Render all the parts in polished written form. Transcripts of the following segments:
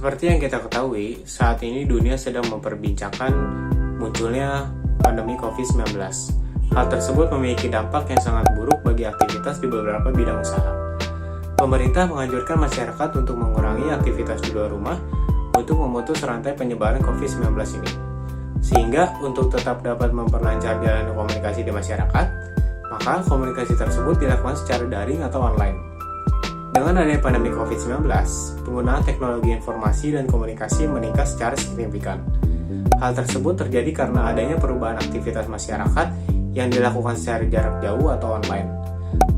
Seperti yang kita ketahui, saat ini dunia sedang memperbincangkan munculnya pandemi COVID-19. Hal tersebut memiliki dampak yang sangat buruk bagi aktivitas di beberapa bidang usaha. Pemerintah menganjurkan masyarakat untuk mengurangi aktivitas di luar rumah untuk memutus rantai penyebaran COVID-19 ini. Sehingga untuk tetap dapat memperlancar jalan komunikasi di masyarakat, maka komunikasi tersebut dilakukan secara daring atau online. Dengan adanya pandemi COVID-19, penggunaan teknologi informasi dan komunikasi meningkat secara signifikan. Hal tersebut terjadi karena adanya perubahan aktivitas masyarakat yang dilakukan secara jarak jauh atau online.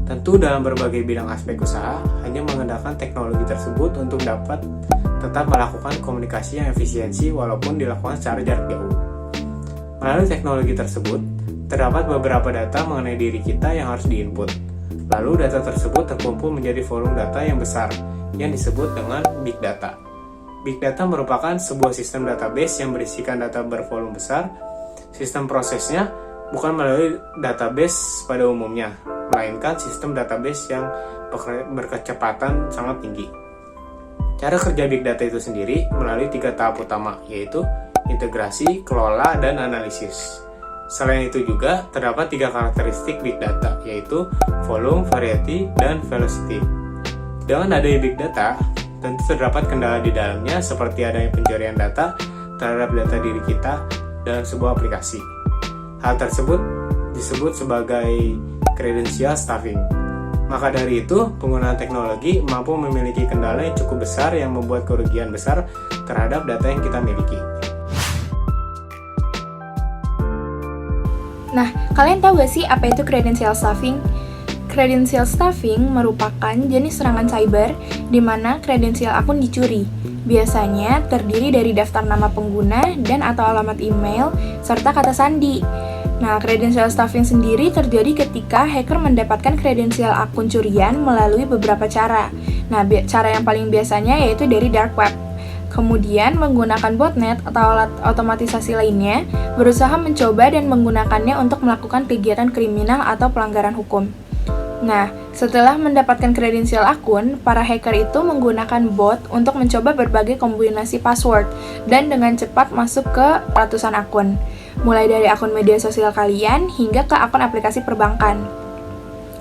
Tentu dalam berbagai bidang aspek usaha, hanya menggunakan teknologi tersebut untuk dapat tetap melakukan komunikasi yang efisiensi walaupun dilakukan secara jarak jauh. Melalui teknologi tersebut, terdapat beberapa data mengenai diri kita yang harus diinput. Lalu data tersebut terkumpul menjadi volume data yang besar yang disebut dengan Big Data. Big Data merupakan sebuah sistem database yang berisikan data bervolume besar. Sistem prosesnya bukan melalui database pada umumnya, melainkan sistem database yang berkecepatan sangat tinggi. Cara kerja Big Data itu sendiri melalui 3 tahap utama, yaitu integrasi, kelola, dan analisis. Selain itu juga terdapat 3 karakteristik Big Data, yaitu volume, variety, dan velocity. Dengan adanya Big Data, tentu terdapat kendala di dalamnya seperti adanya pencurian data terhadap data diri kita dalam sebuah aplikasi. Hal tersebut disebut sebagai credential stuffing. Maka dari itu, penggunaan teknologi mampu memiliki kendala yang cukup besar yang membuat kerugian besar terhadap data yang kita miliki. Nah, kalian tahu gak sih apa itu credential stuffing? Credential stuffing merupakan jenis serangan cyber di mana kredensial akun dicuri. Biasanya terdiri dari daftar nama pengguna dan atau alamat email serta kata sandi. Nah, credential stuffing sendiri terjadi ketika hacker mendapatkan kredensial akun curian melalui beberapa cara. Nah, cara yang paling biasanya yaitu dari dark web. Kemudian menggunakan botnet atau alat otomatisasi lainnya, berusaha mencoba dan menggunakannya untuk melakukan kegiatan kriminal atau pelanggaran hukum. Nah, setelah mendapatkan kredensial akun, para hacker itu menggunakan bot untuk mencoba berbagai kombinasi password dan dengan cepat masuk ke ratusan akun, mulai dari akun media sosial kalian hingga ke akun aplikasi perbankan.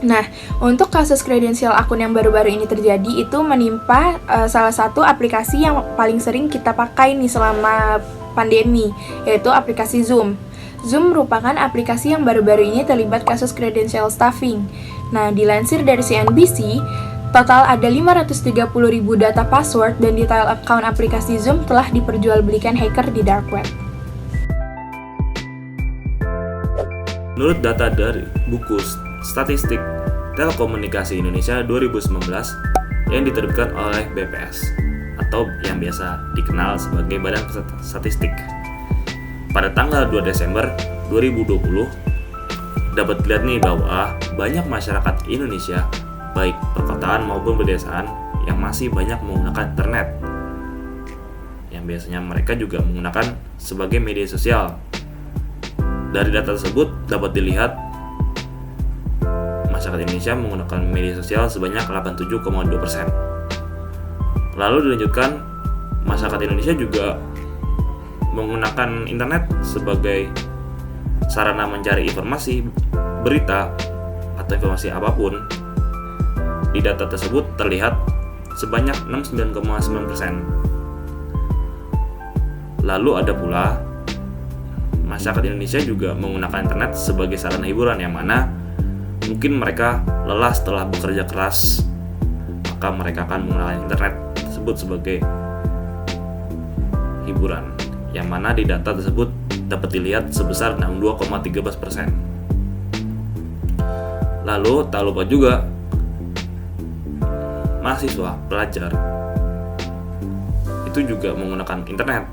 Nah, untuk kasus kredensial akun yang baru-baru ini terjadi itu menimpa salah satu aplikasi yang paling sering kita pakai nih selama pandemi, yaitu aplikasi Zoom. Zoom merupakan aplikasi yang baru-baru ini terlibat kasus credential stuffing. Nah, dilansir dari CNBC, total ada 530.000 data password dan detail account aplikasi Zoom telah diperjualbelikan hacker di dark web. Menurut data dari buku Statistik Telekomunikasi Indonesia 2019 yang diterbitkan oleh BPS atau yang biasa dikenal sebagai Badan Statistik, pada tanggal 2 Desember 2020 dapat dilihat nih bahwa banyak masyarakat Indonesia baik perkotaan maupun pedesaan yang masih banyak menggunakan internet, yang biasanya mereka juga menggunakan sebagai media sosial. Dari data tersebut dapat dilihat masyarakat Indonesia menggunakan media sosial sebanyak 87,2%. Lalu dilanjutkan, masyarakat Indonesia juga menggunakan internet sebagai sarana mencari informasi, berita, atau informasi apapun. Di data tersebut terlihat sebanyak 69,9%. Lalu ada pula masyarakat Indonesia juga menggunakan internet sebagai sarana hiburan, yang mana mungkin mereka lelah setelah bekerja keras, maka mereka akan menggunakan internet tersebut sebagai hiburan, yang mana di data tersebut dapat dilihat sebesar 62,13%. Lalu tak lupa juga mahasiswa, pelajar itu juga menggunakan internet,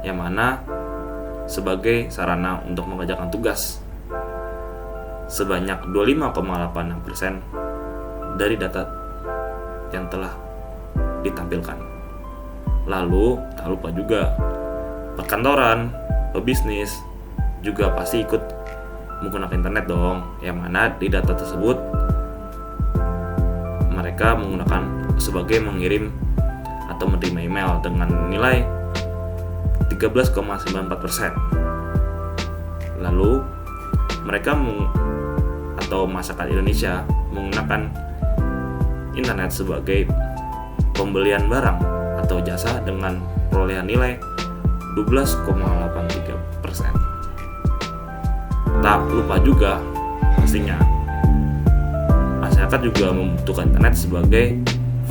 yang mana sebagai sarana untuk mengerjakan tugas sebanyak 25,86% dari data yang telah ditampilkan. Lalu tak lupa juga perkantoran, pebisnis juga pasti ikut menggunakan internet dong, yang mana di data tersebut mereka menggunakan sebagai mengirim atau menerima email dengan nilai 13,94%. Lalu mereka atau masyarakat Indonesia menggunakan internet sebagai pembelian barang atau jasa dengan perolehan nilai 12,83%. Tak lupa juga pastinya masyarakat juga membutuhkan internet sebagai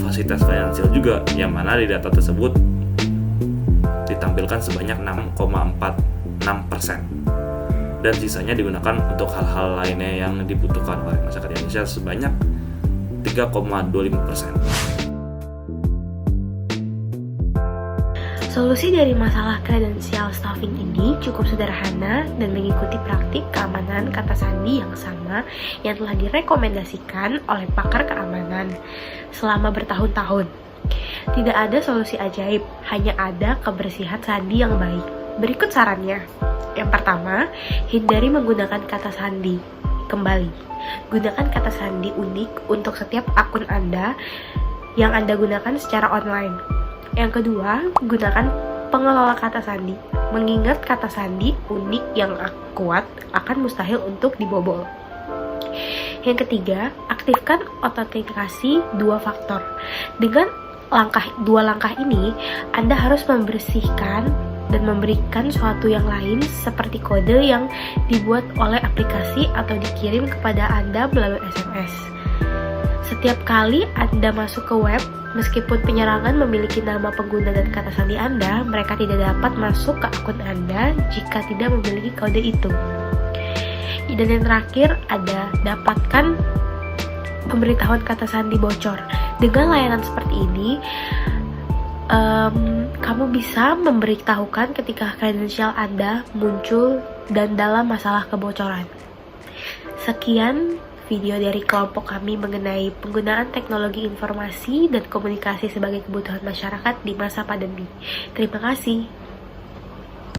fasilitas finansial juga, yang mana di data tersebut ditampilkan sebanyak 6,46%, dan sisanya digunakan untuk hal-hal lainnya yang dibutuhkan oleh masyarakat Indonesia sebanyak 3,25%. Solusi dari masalah kredensial staffing ini cukup sederhana dan mengikuti praktik keamanan kata sandi yang sama yang telah direkomendasikan oleh pakar keamanan selama bertahun-tahun. Tidak ada solusi ajaib, hanya ada kebersihan sandi yang baik. Berikut sarannya. Yang pertama, hindari menggunakan kata sandi. Kembali, gunakan kata sandi unik untuk setiap akun Anda yang Anda gunakan secara online. Yang kedua, gunakan pengelola kata sandi. Mengingat kata sandi unik yang kuat akan mustahil untuk dibobol. Yang ketiga, aktifkan autentikasi 2 faktor. Dengan dua langkah ini, Anda harus membersihkan dan memberikan suatu yang lain seperti kode yang dibuat oleh aplikasi atau dikirim kepada Anda melalui SMS. Setiap kali Anda masuk ke web, meskipun penyerangan memiliki nama pengguna dan kata sandi Anda, mereka tidak dapat masuk ke akun Anda jika tidak memiliki kode itu. Dan yang terakhir, ada dapatkan pemberitahuan kata sandi bocor. Dengan layanan seperti ini, kamu bisa memberitahukan ketika kredensial Anda muncul dan dalam masalah kebocoran. Sekian video dari kelompok kami mengenai penggunaan teknologi informasi dan komunikasi sebagai kebutuhan masyarakat di masa pandemi. Terima kasih.